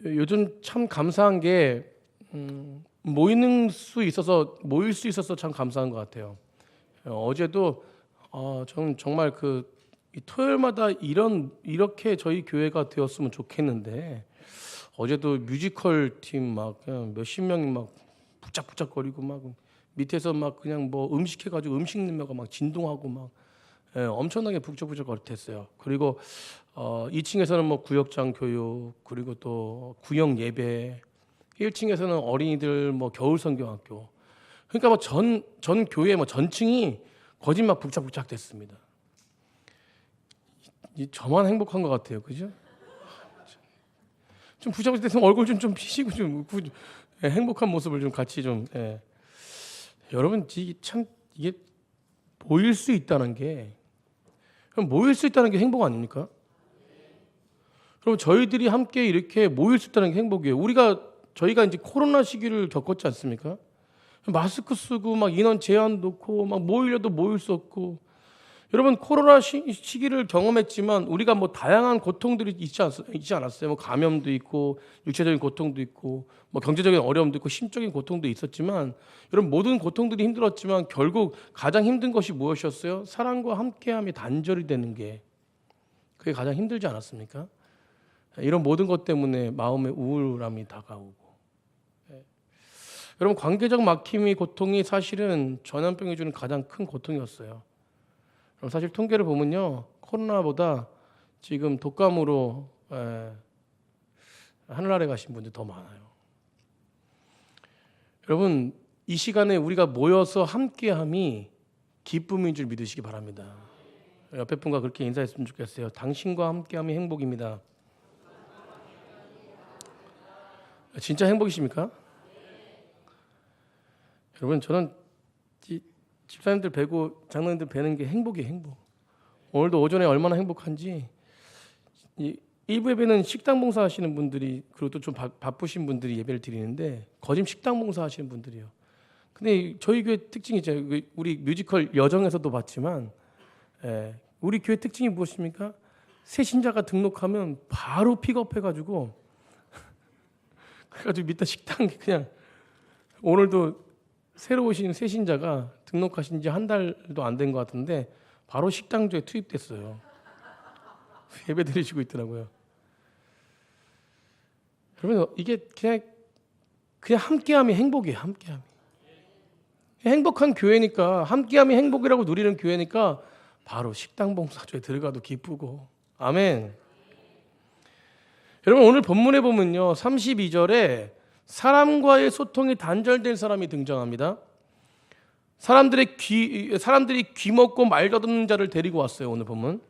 요즘 참 감사한 게 모일 수 있어서 참 감사한 것 같아요. 어제도 저는 정말 이 토요일마다 이렇게 저희 교회가 되었으면 좋겠는데 어제도 뮤지컬 팀 막 그냥 몇십 명이 막 북적북적거리고 막 밑에서 막 그냥 뭐 음식 해가지고 음식 넣으면 막 진동하고 막 엄청나게 북적북적거렸어요. 그리고 2층에서는 뭐 구역장 교육, 그리고 또 구역 예배, 1층에서는 어린이들 뭐 겨울 성경학교. 그러니까 뭐 전 교회 뭐 전층이 거짓 막 북적북적 됐습니다. 저만 행복한 것 같아요, 그죠? 좀 북적북적 됐으면 얼굴 좀 피시고 좀 행복한 모습을 좀 같이 좀. 여러분 이게 모일 수 있다는 게 행복 아닙니까? 그럼 저희들이 함께 이렇게 모일 수 있다는 게 행복이에요. 저희가 이제 코로나 시기를 겪었지 않습니까? 마스크 쓰고 막 인원 제한 놓고 막 모이려도 모일 수 없고. 여러분 코로나 시기를 경험했지만 우리가 뭐 다양한 고통들이 있지 않았어요? 뭐 감염도 있고 육체적인 고통도 있고 뭐 경제적인 어려움도 있고 심적인 고통도 있었지만 여러분 모든 고통들이 힘들었지만 결국 가장 힘든 것이 무엇이었어요? 사랑과 함께함이 단절이 되는 게 그게 가장 힘들지 않았습니까? 이런 모든 것 때문에 마음의 우울함이 다가오고. 여러분 관계적 막힘이 고통이 사실은 전염병이 주는 가장 큰 고통이었어요. 그럼 사실 통계를 보면요, 코로나보다 지금 독감으로 하늘나라에 가신 분들이 더 많아요. 여러분 이 시간에 우리가 모여서 함께함이 기쁨인 줄 믿으시기 바랍니다. 옆에 분과 그렇게 인사했으면 좋겠어요. 당신과 함께함이 행복입니다. 진짜 행복이십니까? 여러분 저는 집사님들 뵈고 장로님들 뵈는 게 행복이에요. 행복. 오늘도 오전에 얼마나 행복한지. 일부 예배는 식당 봉사 하시는 분들이, 그리고 또 좀 바쁘신 분들이 예배를 드리는데 거짐 식당 봉사 하시는 분들이요. 근데 저희 교회 특징이 있잖아요. 우리 뮤지컬 여정에서도 봤지만 우리 교회 특징이 무엇입니까? 새 신자가 등록하면 바로 픽업해가지고 그래가지고 밑에 식당 그냥 오늘도 새로 오신 새 신자가 등록하신 지 한 달도 안 된 것 같은데 바로 식당조에 투입됐어요. 예배 드리시고 있더라고요. 여러분 이게 그냥 함께함이 행복이에요. 함께함이. 행복한 교회니까, 함께함이 행복이라고 누리는 교회니까 바로 식당 봉사조에 들어가도 기쁘고. 아멘. 여러분 오늘 본문에 보면요, 32절에 사람과의 소통이 단절된 사람이 등장합니다. 사람들이 귀 먹고 말 더듬는 자를 데리고 왔어요. 오늘 본문.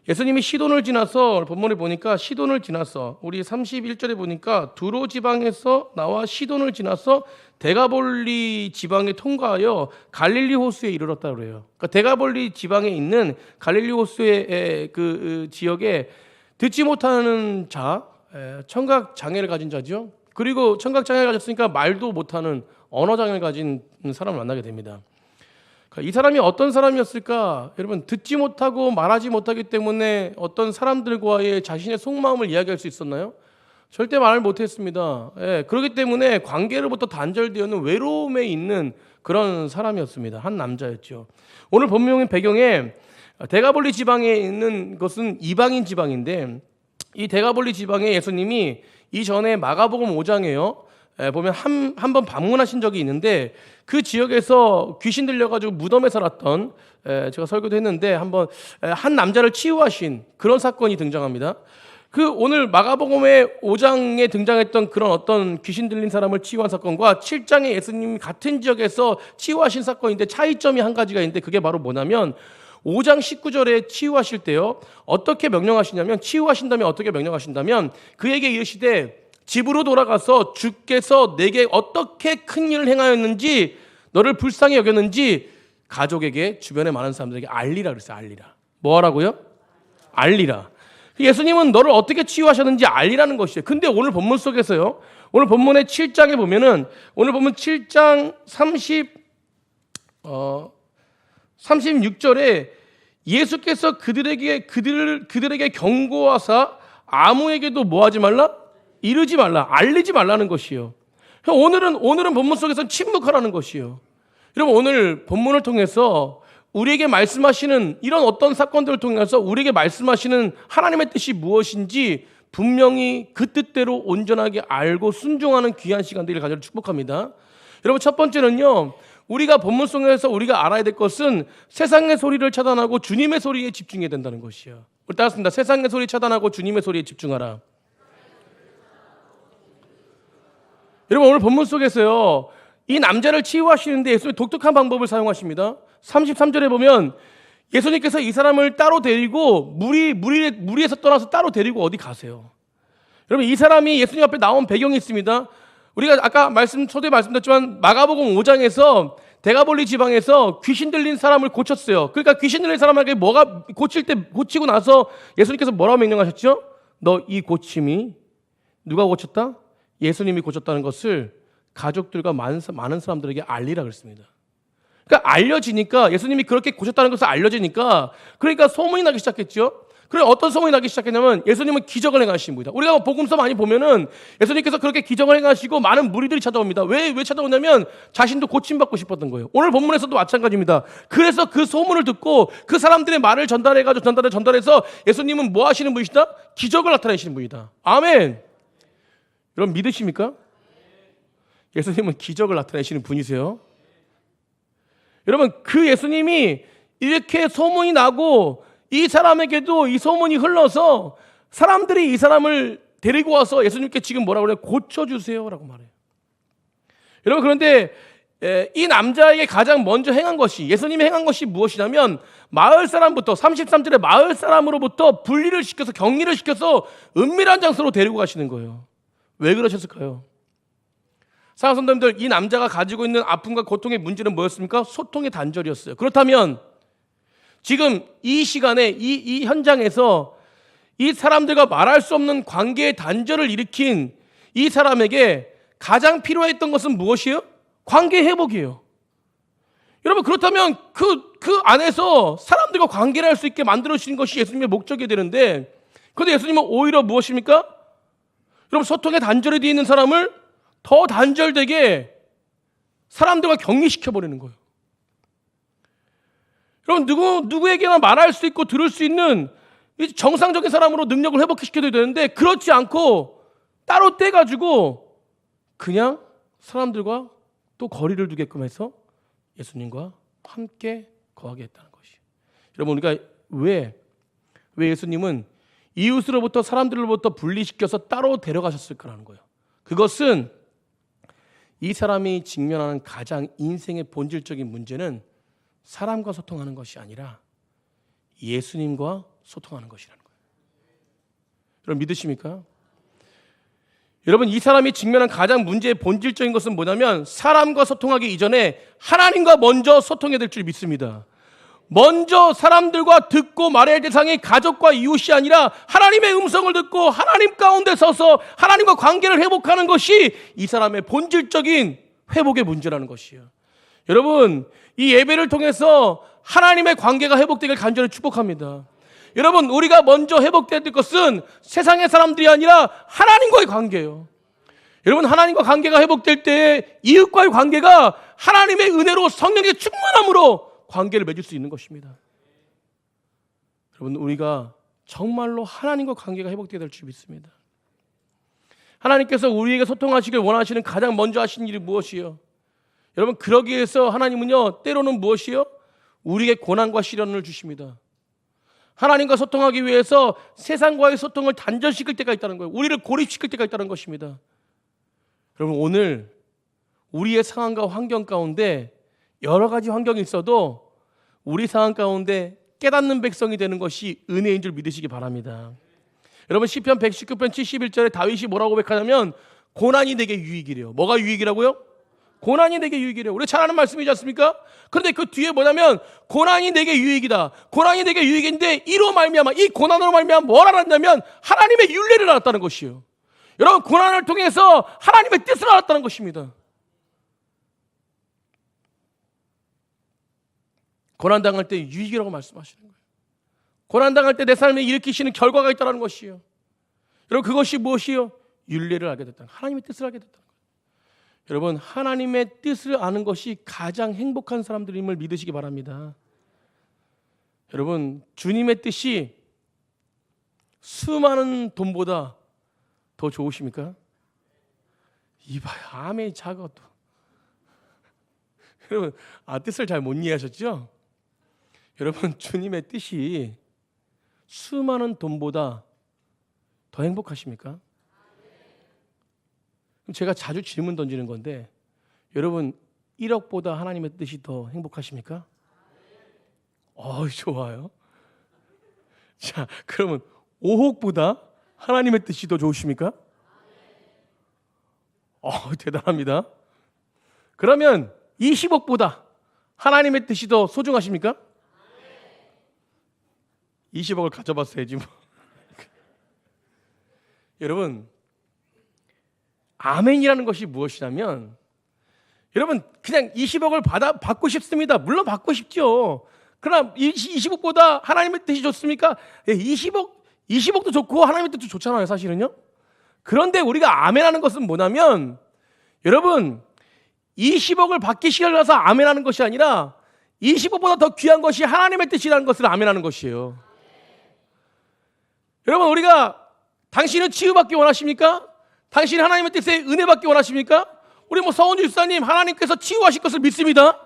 예수님이 시돈을 지나서, 본문에 보니까 시돈을 지나서, 우리 31절에 보니까 두로 지방에서 나와 시돈을 지나서 데가볼리 지방에 통과하여 갈릴리 호수에 이르렀다고 그래요. 그러니까 데가볼리 지방에 있는 갈릴리 호수의 그 지역에 듣지 못하는 자, 청각 장애를 가진 자죠. 그리고 청각 장애를 가졌으니까 말도 못하는 언어 장애를 가진 사람을 만나게 됩니다. 이 사람이 어떤 사람이었을까? 여러분 듣지 못하고 말하지 못하기 때문에 어떤 사람들과의 자신의 속마음을 이야기할 수 있었나요? 절대 말을 못했습니다. 그렇기 때문에 관계로부터 단절되어있는 외로움에 있는 그런 사람이었습니다. 한 남자였죠. 오늘 본문의 배경에 데가볼리 지방에 있는 것은 이방인 지방인데, 이 데가볼리 지방에 예수님이 이전에 마가복음 5장에요. 보면 한 번 방문하신 적이 있는데 그 지역에서 귀신 들려가지고 무덤에 살았던, 제가 설교도 했는데 한번 한 남자를 치유하신 그런 사건이 등장합니다. 오늘 마가복음의 5장에 등장했던 그런 어떤 귀신 들린 사람을 치유한 사건과 7장에 예수님이 같은 지역에서 치유하신 사건인데 차이점이 한 가지가 있는데, 그게 바로 뭐냐면 5장 19절에 치유하실 때요, 어떻게 명령하시냐면, 치유하신다면 어떻게 명령하신다면 그에게 이르시되 집으로 돌아가서 주께서 내게 어떻게 큰 일을 행하였는지, 너를 불쌍히 여겼는지 가족에게, 주변에 많은 사람들에게 알리라 그랬어요. 알리라. 뭐 하라고요? 알리라. 예수님은 너를 어떻게 치유하셨는지 알리라는 것이에요. 근데 오늘 본문 속에서요, 오늘 본문의 7장에 보면은, 오늘 보면 7장 36절에 예수께서 그들에게 경고하사 아무에게도 뭐 하지 말라? 이르지 말라, 알리지 말라는 것이요. 오늘은 본문 속에서는 침묵하라는 것이요. 여러분, 오늘 본문을 통해서 우리에게 말씀하시는 이런 어떤 사건들을 통해서 우리에게 말씀하시는 하나님의 뜻이 무엇인지 분명히 그 뜻대로 온전하게 알고 순종하는 귀한 시간들을 가지고 축복합니다. 여러분, 첫 번째는요, 우리가 본문 속에서 우리가 알아야 될 것은 세상의 소리를 차단하고 주님의 소리에 집중해야 된다는 것이요. 우리 따랐습니다. 세상의 소리 차단하고 주님의 소리에 집중하라. 여러분, 오늘 본문 속에서요, 이 남자를 치유하시는데 예수님이 독특한 방법을 사용하십니다. 33절에 보면 예수님께서 이 사람을 따로 데리고 무리에서 떠나서 따로 데리고 어디 가세요. 여러분, 이 사람이 예수님 앞에 나온 배경이 있습니다. 우리가 아까 초대에 말씀드렸지만 마가복음 5장에서 데가볼리 지방에서 귀신 들린 사람을 고쳤어요. 그러니까 귀신 들린 사람에게 고치고 나서 예수님께서 뭐라고 명령하셨죠? 너 이 고침이 누가 고쳤다? 예수님이 고쳤다는 것을 가족들과 많은 사람들에게 알리라 그랬습니다. 그러니까 알려지니까, 예수님이 그렇게 고쳤다는 것을 알려지니까, 그러니까 소문이 나기 시작했죠. 그래, 어떤 소문이 나기 시작했냐면 예수님은 기적을 행하신 분이다. 우리가 복음서 많이 보면은 예수님께서 그렇게 기적을 행하시고 많은 무리들이 찾아옵니다. 왜 찾아오냐면 자신도 고침받고 싶었던 거예요. 오늘 본문에서도 마찬가지입니다. 그래서 그 소문을 듣고 그 사람들의 말을 전달해서 예수님은 뭐 하시는 분이시다? 기적을 나타내시는 분이다. 아멘. 여러분, 믿으십니까? 예수님은 기적을 나타내시는 분이세요. 여러분, 그 예수님이 이렇게 소문이 나고 이 사람에게도 이 소문이 흘러서 사람들이 이 사람을 데리고 와서 예수님께 지금 뭐라고 그래요? 고쳐주세요 라고 말해요. 여러분, 그런데 이 남자에게 가장 먼저 행한 것이, 예수님이 행한 것이 무엇이냐면 마을 사람부터, 33절에 마을 사람으로부터 분리를 시켜서, 격리를 시켜서 은밀한 장소로 데리고 가시는 거예요. 왜 그러셨을까요? 사랑하는 성도님들, 이 남자가 가지고 있는 아픔과 고통의 문제는 뭐였습니까? 소통의 단절이었어요. 그렇다면 지금 이 시간에 이 현장에서 이 사람들과 말할 수 없는 관계의 단절을 일으킨 이 사람에게 가장 필요했던 것은 무엇이에요? 관계 회복이에요. 여러분, 그렇다면 그 안에서 사람들과 관계를 할 수 있게 만들어주시는 것이 예수님의 목적이 되는데, 그런데 예수님은 오히려 무엇입니까? 여러분, 소통의 단절이 되어 있는 사람을 더 단절되게 사람들과 격리시켜버리는 거예요. 여러분, 누구에게나 말할 수 있고 들을 수 있는 정상적인 사람으로 능력을 회복시켜야 되는데, 그렇지 않고 따로 떼가지고 그냥 사람들과 또 거리를 두게끔 해서 예수님과 함께 거하게 했다는 것이에요. 여러분, 우리가 왜 예수님은 이웃으로부터, 사람들로부터 분리시켜서 따로 데려가셨을까라는 거예요. 그것은 이 사람이 직면하는 가장 인생의 본질적인 문제는 사람과 소통하는 것이 아니라 예수님과 소통하는 것이라는 거예요. 여러분, 믿으십니까? 여러분, 이 사람이 직면한 가장 문제의 본질적인 것은 뭐냐면 사람과 소통하기 이전에 하나님과 먼저 소통해야 될 줄 믿습니다. 먼저 사람들과 듣고 말해야 할 대상이 가족과 이웃이 아니라 하나님의 음성을 듣고 하나님 가운데 서서 하나님과 관계를 회복하는 것이 이 사람의 본질적인 회복의 문제라는 것이에요. 여러분, 이 예배를 통해서 하나님의 관계가 회복되길 간절히 축복합니다. 여러분, 우리가 먼저 회복돼야 될 것은 세상의 사람들이 아니라 하나님과의 관계예요. 여러분, 하나님과 관계가 회복될 때 이웃과의 관계가 하나님의 은혜로, 성령의 충만함으로 관계를 맺을 수 있는 것입니다. 여러분, 우리가 정말로 하나님과 관계가 회복되어야 될 줄 믿습니다. 하나님께서 우리에게 소통하시길 원하시는 가장 먼저 하신 일이 무엇이요? 여러분, 그러기 위해서 하나님은요, 때로는 무엇이요? 우리에게 고난과 시련을 주십니다. 하나님과 소통하기 위해서 세상과의 소통을 단절시킬 때가 있다는 거예요. 우리를 고립시킬 때가 있다는 것입니다. 여러분, 오늘 우리의 상황과 환경 가운데 여러 가지 환경이 있어도 우리 상황 가운데 깨닫는 백성이 되는 것이 은혜인 줄 믿으시기 바랍니다. 여러분, 시편 119편 71절에 다윗이 뭐라고 고백하냐면 고난이 내게 유익이래요. 뭐가 유익이라고요? 고난이 내게 유익이래요. 우리 잘 아는 말씀이지 않습니까? 그런데 그 뒤에 뭐냐면 고난이 내게 유익이다. 고난이 내게 유익인데 이로 말미암아, 이 고난으로 말미암아 뭘 알았냐면 하나님의 율례를 알았다는 것이에요. 여러분, 고난을 통해서 하나님의 뜻을 알았다는 것입니다. 고난당할 때 유익이라고 말씀하시는 거예요. 고난당할 때 내 삶에 일으키시는 결과가 있다는 것이에요. 여러분, 그것이 무엇이요? 율례를 알게 됐다는 거예요. 하나님의 뜻을 알게 됐다는 거예요. 여러분, 하나님의 뜻을 아는 것이 가장 행복한 사람들임을 믿으시기 바랍니다. 여러분, 주님의 뜻이 수많은 돈보다 더 좋으십니까? 이봐요, 아멘이 작아 또. 여러분, 뜻을 잘 못 이해하셨죠? 여러분, 주님의 뜻이 수많은 돈보다 더 행복하십니까? 그럼 제가 자주 질문 던지는 건데, 여러분 1억보다 하나님의 뜻이 더 행복하십니까? 좋아요. 자, 그러면 5억보다 하나님의 뜻이 더 좋으십니까? 대단합니다. 그러면 20억보다 하나님의 뜻이 더 소중하십니까? 20억을 가져봤어야지 뭐. 여러분, 아멘이라는 것이 무엇이냐면, 여러분 그냥 20억을 받고 싶습니다. 물론 받고 싶죠. 그럼 20억보다 하나님의 뜻이 좋습니까? 20억도 좋고 하나님의 뜻도 좋잖아요, 사실은요. 그런데 우리가 아멘하는 것은 뭐냐면, 여러분 20억을 받기 싫어서 아멘하는 것이 아니라 20억보다 더 귀한 것이 하나님의 뜻이라는 것을 아멘하는 것이에요. 여러분, 우리가 당신은 치유받기 원하십니까? 당신이 하나님의 뜻에 은혜 받기 원하십니까? 우리 서원주 집사님, 하나님께서 치유하실 것을 믿습니다.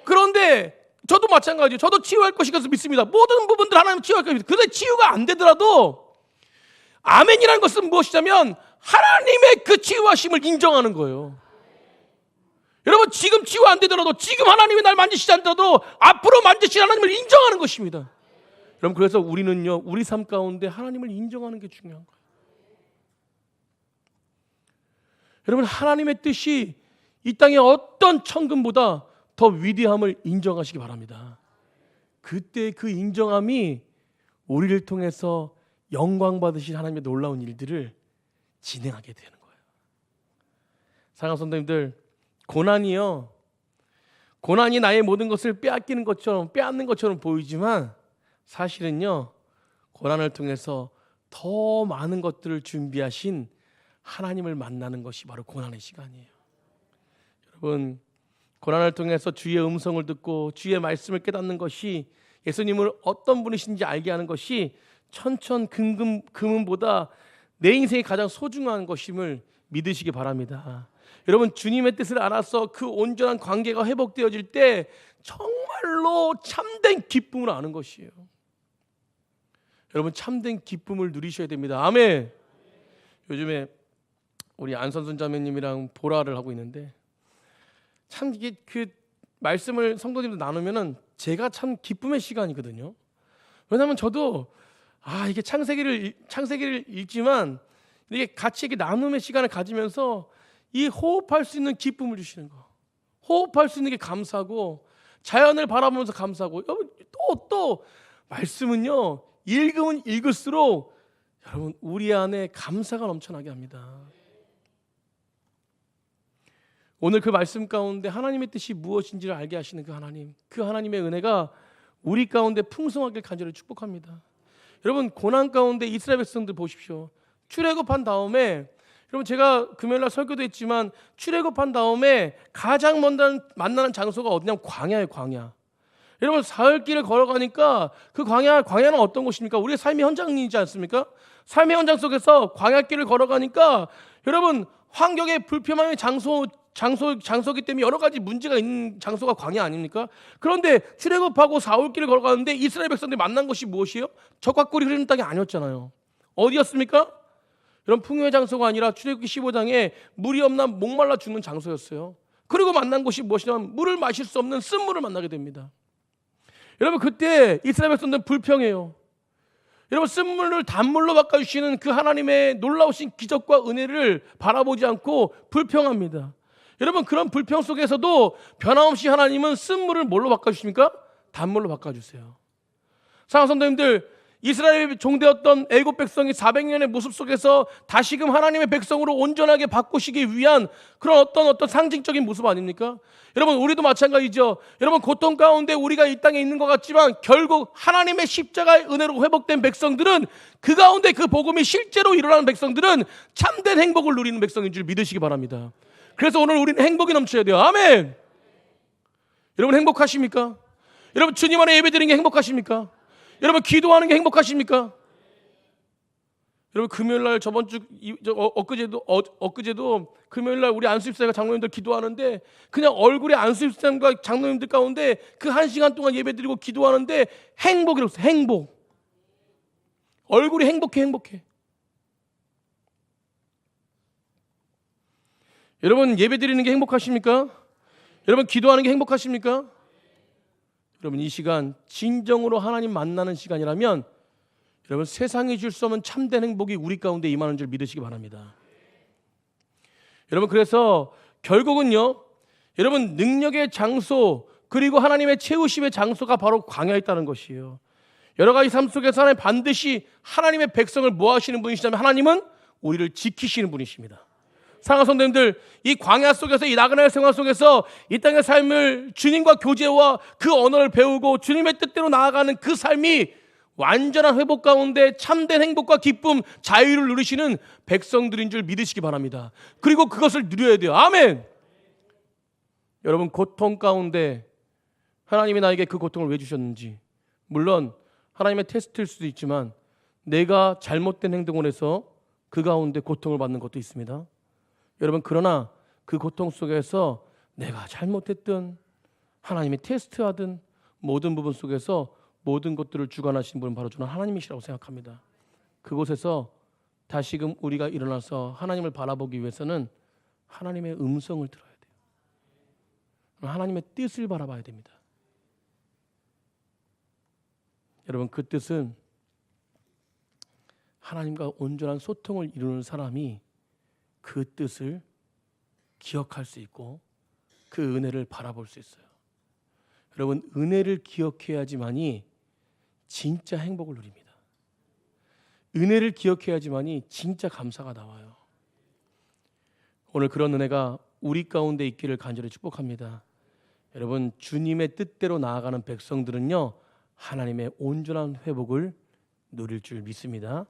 그런데 저도 마찬가지예요. 저도 치유할 것을 믿습니다. 모든 부분들 하나님 치유할 것을 믿습니다. 그런데 치유가 안 되더라도 아멘이라는 것은 무엇이냐면 하나님의 그 치유하심을 인정하는 거예요. 여러분, 지금 치유 안 되더라도, 지금 하나님이 날 만지시지 않더라도 앞으로 만지실 하나님을 인정하는 것입니다. 여러분, 그래서 우리는요, 우리 삶 가운데 하나님을 인정하는 게 중요한 거예요. 여러분, 하나님의 뜻이 이 땅의 어떤 천금보다 더 위대함을 인정하시기 바랍니다. 그때 그 인정함이 우리를 통해서 영광 받으실 하나님의 놀라운 일들을 진행하게 되는 거예요. 사랑하는 성도님들, 고난이 나의 모든 것을 빼앗는 것처럼 보이지만 사실은요, 고난을 통해서 더 많은 것들을 준비하신 하나님을 만나는 것이 바로 고난의 시간이에요. 여러분, 고난을 통해서 주의 음성을 듣고 주의 말씀을 깨닫는 것이, 예수님을 어떤 분이신지 알게 하는 것이 천천금보다 내 인생이 가장 소중한 것임을 믿으시기 바랍니다. 여러분, 주님의 뜻을 알아서 그 온전한 관계가 회복되어질 때 정말로 참된 기쁨을 아는 것이에요. 여러분, 참된 기쁨을 누리셔야 됩니다. 아멘. 요즘에 우리 안선순 자매님이랑 보라를 하고 있는데, 참 이게 그 말씀을 성도님들 나누면은 제가 참 기쁨의 시간이거든요. 왜냐하면 저도 이게 창세기를 읽지만 이게 같이 이렇게 나눔의 시간을 가지면서 이 호흡할 수 있는 기쁨을 주시는 거, 호흡할 수 있는 게 감사하고, 자연을 바라보면서 감사하고, 또 말씀은요, 읽으면 읽을수록 여러분 우리 안에 감사가 넘쳐나게 합니다. 오늘 그 말씀 가운데 하나님의 뜻이 무엇인지를 알게 하시는 그 하나님의 은혜가 우리 가운데 풍성하게 간절히 축복합니다. 여러분, 고난 가운데 이스라엘 백성들 보십시오. 출애굽한 다음에, 여러분 제가 금요일날 설교도 했지만 출애굽한 다음에 가장 먼저 만나는 장소가 어디냐면 광야예요, 광야. 여러분, 사흘길을 걸어가니까 그 광야는 어떤 곳입니까? 우리의 삶의 현장이지 않습니까? 삶의 현장 속에서 광야길을 걸어가니까 여러분, 환경의 불편함의 장소기 때문에 여러 가지 문제가 있는 장소가 광야 아닙니까? 그런데 출애굽하고 사흘길을 걸어가는데 이스라엘 백성들이 만난 것이 무엇이에요? 적과 꿀이 흐르는 땅이 아니었잖아요. 어디였습니까? 여러분, 풍요의 장소가 아니라 출애굽기 15장에 물이 없나 목말라 죽는 장소였어요. 그리고 만난 곳이 무엇이냐면 물을 마실 수 없는 쓴물을 만나게 됩니다. 여러분, 그때 이스라엘 백성들은 불평해요. 여러분, 쓴물을 단물로 바꿔주시는 그 하나님의 놀라우신 기적과 은혜를 바라보지 않고 불평합니다. 여러분, 그런 불평 속에서도 변함없이 하나님은 쓴물을 뭘로 바꿔주십니까? 단물로 바꿔주세요. 사랑하는 성도님들, 이스라엘 종되었던 애굽 백성이 400년의 모습 속에서 다시금 하나님의 백성으로 온전하게 바꾸시기 위한 그런 어떤 상징적인 모습 아닙니까? 여러분, 우리도 마찬가지죠. 여러분, 고통 가운데 우리가 이 땅에 있는 것 같지만 결국 하나님의 십자가의 은혜로 회복된 백성들은, 그 가운데 그 복음이 실제로 일어나는 백성들은 참된 행복을 누리는 백성인 줄 믿으시기 바랍니다. 그래서 오늘 우리는 행복이 넘쳐야 돼요. 아멘. 여러분, 행복하십니까? 여러분, 주님 안에 예배드리는 게 행복하십니까? 여러분, 기도하는 게 행복하십니까? 여러분, 금요일날 엊그제도 금요일날 우리 안수집사가 장로님들 기도하는데 그냥 얼굴에 안수집사님과 장로님들 가운데 그 1시간 동안 예배드리고 기도하는데 행복이라고 했어요. 행복. 얼굴이 행복해. 여러분, 예배드리는 게 행복하십니까? 여러분, 기도하는 게 행복하십니까? 여러분, 이 시간 진정으로 하나님 만나는 시간이라면 여러분, 세상이 줄 수 없는 참된 행복이 우리 가운데 임하는 줄 믿으시기 바랍니다. 여러분, 그래서 결국은요, 여러분, 능력의 장소 그리고 하나님의 채우심의 장소가 바로 광야에 있다는 것이에요. 여러 가지 삶 속에서 하나님 반드시 하나님의 백성을 뭐 하시는 분이시냐면 하나님은 우리를 지키시는 분이십니다. 사랑하는 성도님들, 이 광야 속에서, 이 나그네 생활 속에서 이 땅의 삶을 주님과 교제와 그 언어를 배우고 주님의 뜻대로 나아가는 그 삶이 완전한 회복 가운데 참된 행복과 기쁨, 자유를 누리시는 백성들인 줄 믿으시기 바랍니다. 그리고 그것을 누려야 돼요. 아멘. 여러분, 고통 가운데 하나님이 나에게 그 고통을 왜 주셨는지, 물론 하나님의 테스트일 수도 있지만 내가 잘못된 행동을 해서 그 가운데 고통을 받는 것도 있습니다. 여러분, 그러나 그 고통 속에서 내가 잘못했든 하나님이 테스트하든 모든 부분 속에서 모든 것들을 주관하신 분은 바로 저는 하나님이시라고 생각합니다. 그곳에서 다시금 우리가 일어나서 하나님을 바라보기 위해서는 하나님의 음성을 들어야 돼요. 하나님의 뜻을 바라봐야 됩니다. 여러분, 그 뜻은 하나님과 온전한 소통을 이루는 사람이 그 뜻을 기억할 수 있고 그 은혜를 바라볼 수 있어요. 여러분, 은혜를 기억해야지만이 진짜 행복을 누립니다. 은혜를 기억해야지만이 진짜 감사가 나와요. 오늘 그런 은혜가 우리 가운데 있기를 간절히 축복합니다. 여러분, 주님의 뜻대로 나아가는 백성들은요, 하나님의 온전한 회복을 누릴 줄 믿습니다.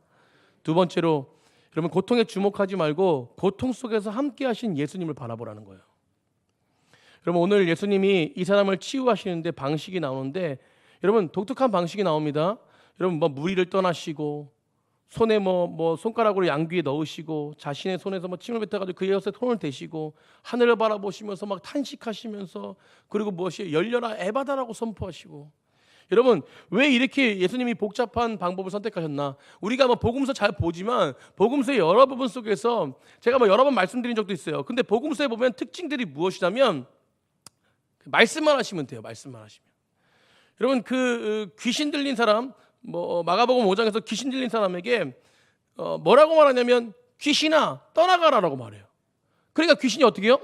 두 번째로, 여러분, 고통에 주목하지 말고 고통 속에서 함께 하신 예수님을 바라보라는 거예요. 여러분, 오늘 예수님이 이 사람을 치유하시는데 방식이 나오는데, 여러분, 독특한 방식이 나옵니다. 여러분, 무리를 떠나시고 손에 손가락으로 양귀에 넣으시고 자신의 손에서 침을 뱉어가지고 그의 젖에 손을 대시고 하늘을 바라보시면서 막 탄식하시면서, 그리고 무엇이 열려라 에바다라고 선포하시고. 여러분, 왜 이렇게 예수님이 복잡한 방법을 선택하셨나? 우리가 복음서 잘 보지만 복음서의 여러 부분 속에서 제가 여러 번 말씀드린 적도 있어요. 근데 복음서에 보면 특징들이 무엇이냐면 말씀만 하시면 돼요. 말씀만 하시면. 여러분, 그 귀신 들린 사람, 마가복음 5장에서 귀신 들린 사람에게 뭐라고 말하냐면 귀신아 떠나가라라고 말해요. 그러니까 귀신이 어떻게 해요?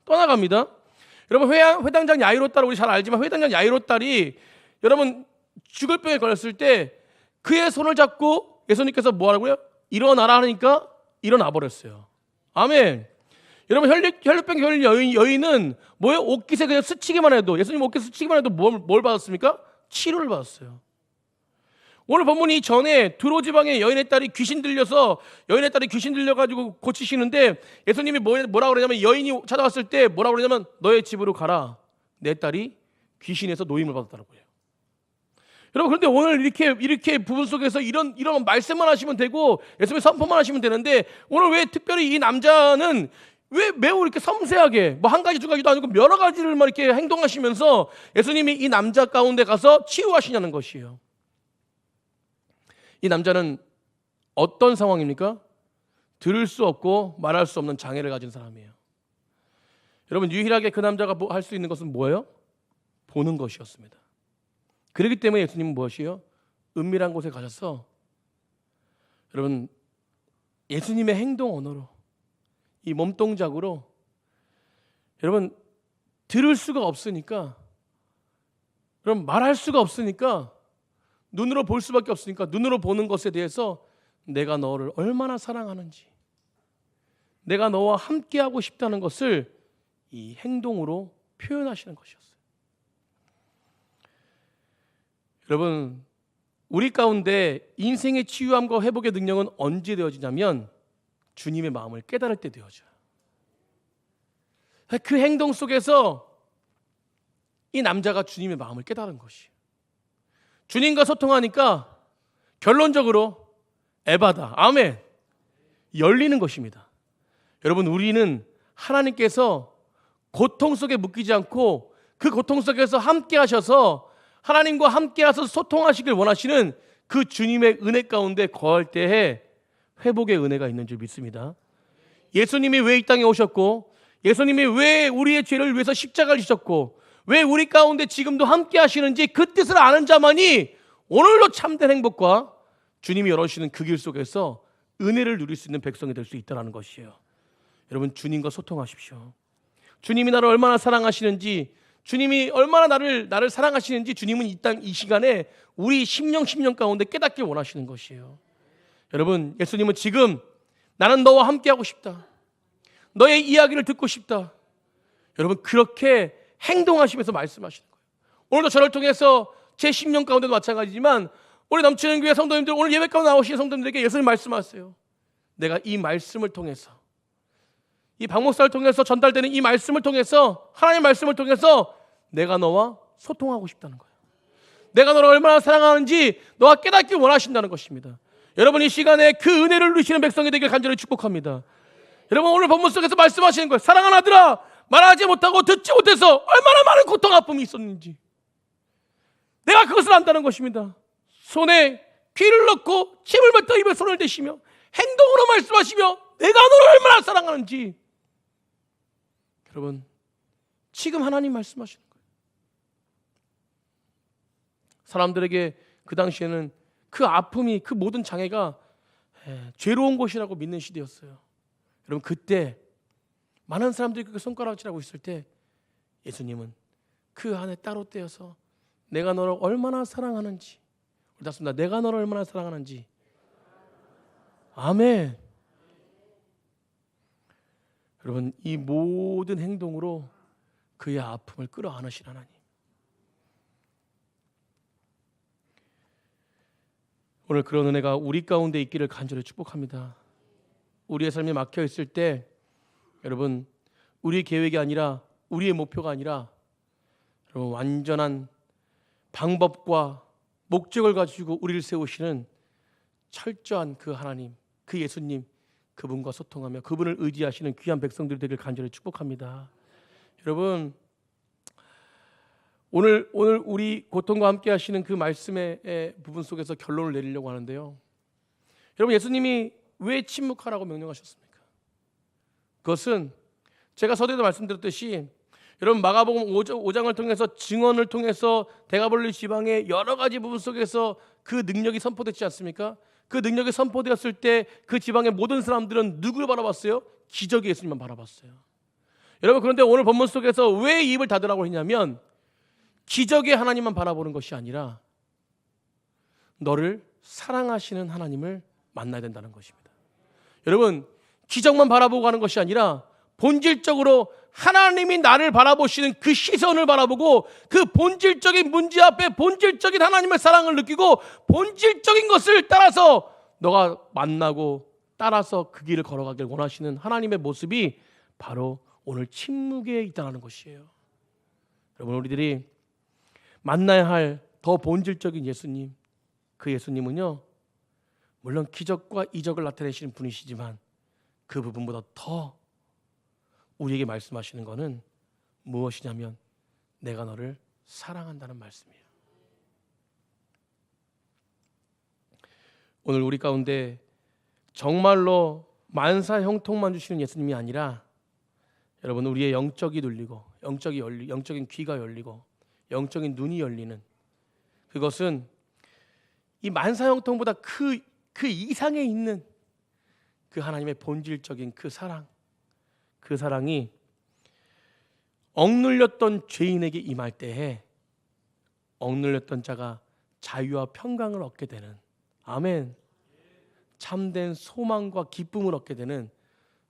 떠나갑니다. 여러분, 회당장 야이로 딸, 우리 잘 알지만 회당장 야이로 딸이 여러분 죽을 병에 걸렸을 때 그의 손을 잡고 예수님께서 뭐하라고요? 일어나라 하니까 일어나 버렸어요. 아멘. 여러분, 혈류병 걸린 여인은 뭐예요? 옷깃에 그냥 스치기만 해도, 예수님 옷깃에 스치기만 해도 뭘 받았습니까? 치료를 받았어요. 오늘 본문이 전에 두로지방의 여인의 딸이 귀신 들려가지고 고치시는데 예수님이 뭐라고 그러냐면, 여인이 찾아왔을 때 뭐라고 그러냐면 너의 집으로 가라. 내 딸이 귀신에서 노임을 받았다고요. 여러분, 그런데 오늘 이렇게 부분 속에서 이런 말씀만 하시면 되고 예수님의 선포만 하시면 되는데, 오늘 왜 특별히 이 남자는 왜 매우 이렇게 섬세하게 한 가지 두 가지도 아니고 여러 가지를 이렇게 행동하시면서 예수님이 이 남자 가운데 가서 치유하시냐는 것이에요. 이 남자는 어떤 상황입니까? 들을 수 없고 말할 수 없는 장애를 가진 사람이에요. 여러분, 유일하게 그 남자가 할 수 있는 것은 뭐예요? 보는 것이었습니다. 그렇기 때문에 예수님은 무엇이에요? 은밀한 곳에 가셔서 여러분, 예수님의 행동 언어로, 이 몸동작으로, 여러분, 들을 수가 없으니까, 여러분, 말할 수가 없으니까 눈으로 볼 수밖에 없으니까 눈으로 보는 것에 대해서 내가 너를 얼마나 사랑하는지, 내가 너와 함께하고 싶다는 것을 이 행동으로 표현하시는 것이었어요. 여러분, 우리 가운데 인생의 치유함과 회복의 능력은 언제 되어지냐면 주님의 마음을 깨달을 때 되어져요. 그 행동 속에서 이 남자가 주님의 마음을 깨달은 것이에요. 주님과 소통하니까 결론적으로 에바다, 아멘, 열리는 것입니다. 여러분, 우리는 하나님께서 고통 속에 묶이지 않고 그 고통 속에서 함께 하셔서 하나님과 함께 하셔서 소통하시길 원하시는 그 주님의 은혜 가운데 거할 때에 회복의 은혜가 있는 줄 믿습니다. 예수님이 왜 이 땅에 오셨고, 예수님이 왜 우리의 죄를 위해서 십자가를 지셨고, 왜 우리 가운데 지금도 함께 하시는지 그 뜻을 아는 자만이 오늘도 참된 행복과 주님이 열어주시는 그 길 속에서 은혜를 누릴 수 있는 백성이 될 수 있다는 것이에요. 여러분, 주님과 소통하십시오. 주님이 나를 얼마나 사랑하시는지, 주님이 얼마나 나를 사랑하시는지 주님은 이 시간에 우리 심령 가운데 깨닫길 원하시는 것이에요. 여러분, 예수님은 지금 나는 너와 함께하고 싶다, 너의 이야기를 듣고 싶다, 여러분 그렇게 행동하시면서 말씀하시는 거예요. 오늘도 저를 통해서 제 심령 가운데도 마찬가지지만 우리 넘치는 교회 성도님들, 오늘 예배 가운데 나오신 성도님들에게 예수님 말씀하세요. 내가 이 말씀을 통해서, 이 박목사를 통해서 전달되는 이 말씀을 통해서, 하나님의 말씀을 통해서 내가 너와 소통하고 싶다는 거예요. 내가 너를 얼마나 사랑하는지 너와 깨닫기 원하신다는 것입니다. 여러분, 이 시간에 그 은혜를 누리시는 백성이 되길 간절히 축복합니다. 여러분, 오늘 본문 속에서 말씀하시는 거예요. 사랑하는 아들아, 말하지 못하고 듣지 못해서 얼마나 많은 고통 아픔이 있었는지 내가 그것을 안다는 것입니다. 손에 귀를 넣고 침을 뱉어 입에 손을 대시며 행동으로 말씀하시며 내가 너를 얼마나 사랑하는지. 여러분, 지금 하나님 말씀하시는 거예요. 사람들에게 그 당시에는 그 아픔이, 그 모든 장애가 죄로운 것이라고 믿는 시대였어요. 여러분, 그때 많은 사람들이 그렇게 손가락질하고 있을 때 예수님은 그 안에 따로 떼어서 내가 너를 얼마나 사랑하는지, 우리 다습니다. 내가 너를 얼마나 사랑하는지. 아멘. 여러분, 이 모든 행동으로 그의 아픔을 끌어안으신 하나님. 오늘 그런 은혜가 우리 가운데 있기를 간절히 축복합니다. 우리의 삶이 막혀 있을 때 여러분, 우리의 계획이 아니라, 우리의 목표가 아니라 여러분 완전한 방법과 목적을 가지고 우리를 세우시는 철저한 그 하나님, 그 예수님, 그분과 소통하며 그분을 의지하시는 귀한 백성들이 되길 간절히 축복합니다. 여러분, 오늘 우리 고통과 함께 하시는 그 말씀의 부분 속에서 결론을 내리려고 하는데요. 여러분, 예수님이 왜 침묵하라고 명령하셨습니까? 그것은 제가 서두에도 말씀드렸듯이 여러분, 마가복음 5장을 통해서 증언을 통해서 데가볼리 지방의 여러 가지 부분 속에서 그 능력이 선포됐지 않습니까? 그 능력이 선포되었을 때 그 지방의 모든 사람들은 누구를 바라봤어요? 기적의 예수님만 바라봤어요. 여러분, 그런데 오늘 본문 속에서 왜 입을 닫으라고 했냐면 기적의 하나님만 바라보는 것이 아니라 너를 사랑하시는 하나님을 만나야 된다는 것입니다. 여러분, 기적만 바라보고 가는 것이 아니라 본질적으로 하나님이 나를 바라보시는 그 시선을 바라보고 그 본질적인 문제 앞에 본질적인 하나님의 사랑을 느끼고 본질적인 것을 따라서 너가 만나고 따라서 그 길을 걸어가길 원하시는 하나님의 모습이 바로 오늘 침묵에 있다는 것이에요. 여러분, 우리들이 만나야 할 더 본질적인 예수님, 그 예수님은요, 물론 기적과 이적을 나타내시는 분이시지만 그 부분보다 더 우리에게 말씀하시는 것은 무엇이냐면 내가 너를 사랑한다는 말씀이에요. 오늘 우리 가운데 정말로 만사 형통만 주시는 예수님이 아니라 여러분, 우리의 영적이 눌리고 영적인 귀가 열리고 영적인 눈이 열리는, 그것은 이 만사 형통보다 그 이상에 있는 그 하나님의 본질적인 그 사랑, 그 사랑이 억눌렸던 죄인에게 임할 때에 억눌렸던 자가 자유와 평강을 얻게 되는, 아멘, 참된 소망과 기쁨을 얻게 되는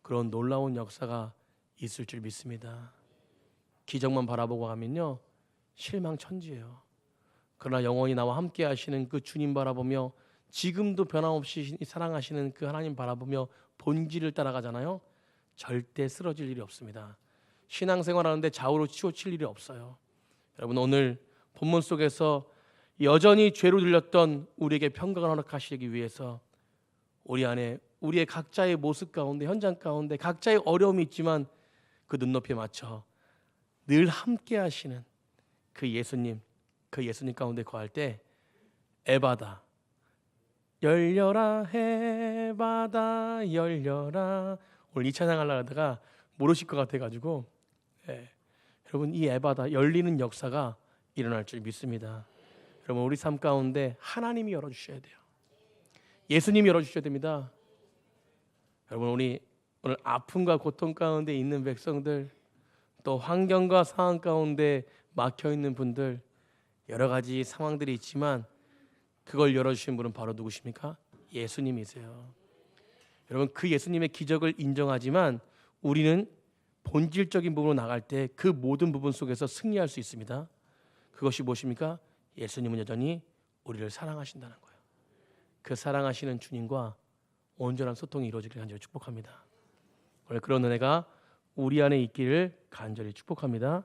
그런 놀라운 역사가 있을 줄 믿습니다. 기적만 바라보고 가면요 실망천지예요. 그러나 영원히 나와 함께 하시는 그 주님 바라보며 지금도 변함없이 사랑하시는 그 하나님 바라보며 본질을 따라가잖아요. 절대 쓰러질 일이 없습니다. 신앙생활하는데 좌우로 치우칠 일이 없어요. 여러분, 오늘 본문 속에서 여전히 죄로 들렸던 우리에게 평강을 허락하시기 위해서 우리 안에 우리의 각자의 모습 가운데, 현장 가운데 각자의 어려움이 있지만 그 눈높이에 맞춰 늘 함께 하시는 그 예수님 가운데 거할 때 에바다 열려라, 에바다 열려라. 오늘 이 찬양 하려고 하다가 모르실 것 같아가지고, 여러분, 이 에바다 열리는 역사가 일어날 줄 믿습니다. 여러분, 우리 삶 가운데 하나님이 열어주셔야 돼요. 예수님이 열어주셔야 됩니다. 여러분, 우리 오늘 아픔과 고통 가운데 있는 백성들, 또 환경과 상황 가운데 막혀 있는 분들, 여러 가지 상황들이 있지만 그걸 열어주신 분은 바로 누구십니까? 예수님이세요. 여러분, 그 예수님의 기적을 인정하지만 우리는 본질적인 부분으로 나갈 때 그 모든 부분 속에서 승리할 수 있습니다. 그것이 무엇입니까? 예수님은 여전히 우리를 사랑하신다는 거예요. 그 사랑하시는 주님과 온전한 소통이 이루어지기를 간절히 축복합니다. 오늘 그런 은혜가 우리 안에 있기를 간절히 축복합니다.